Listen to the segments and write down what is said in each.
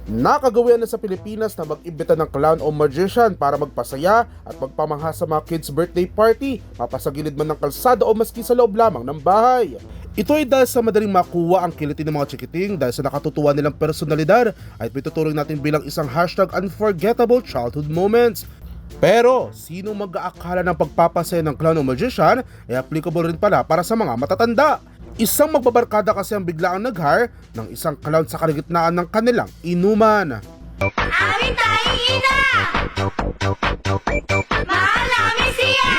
Nakagawian na sa Pilipinas na mag-imbita ng clown o magician para magpasaya at magpamangha sa mga kids' birthday party, mapasagilid man ng kalsada o maski sa loob lamang ng bahay. Ito ay dahil sa madaling makuha ang kiliti ng mga chikiting dahil sa nakatutuwa nilang personalidad at ituturing natin bilang isang hashtag unforgettable childhood moments. Pero, sino mag-aakala ng pagpapasaya ng clown o magician ay applicable rin pala para sa mga matatanda? Isang magbabarkada kasi ang biglaang nag-hire ng isang clown sa kalagitnaan ng kanilang inuman. Amin tayong ina! Mahal namin siya!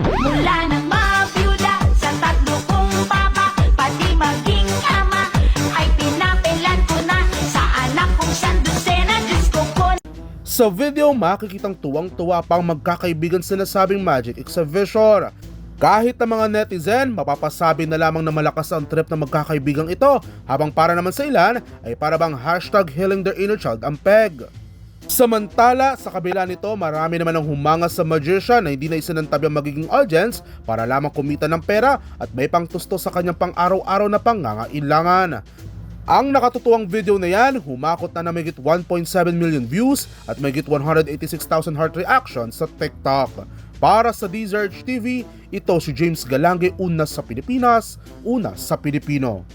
Mula nang mabiyuda sa tatlo kong papa, pati maging ama, ay pinapilan ko na sa anak kong sandusena, Diyos ko po. Sa video, makikitang tuwang-tuwa pang magkakaibigan sila sabing magic exhibition. Kahit ang mga netizen, mapapasabi na lamang na malakas ang trip ng magkakaibigang ito, habang para naman sa ilan ay para bang hashtag healing their inner child ang peg. Samantala, sa kabila nito, marami naman ang humanga sa magician na hindi na isinantabi ang magiging audience para lamang kumita ng pera at may pangtusto sa kanyang pang-araw-araw na pangangailangan. Ang nakatutuwang video na yan, humakot na mahigit 1.7 million views at mahigit 186,000 heart reactions sa TikTok. Para sa DZRH TV, ito si James Galange, una sa Pilipinas, una sa Pilipino.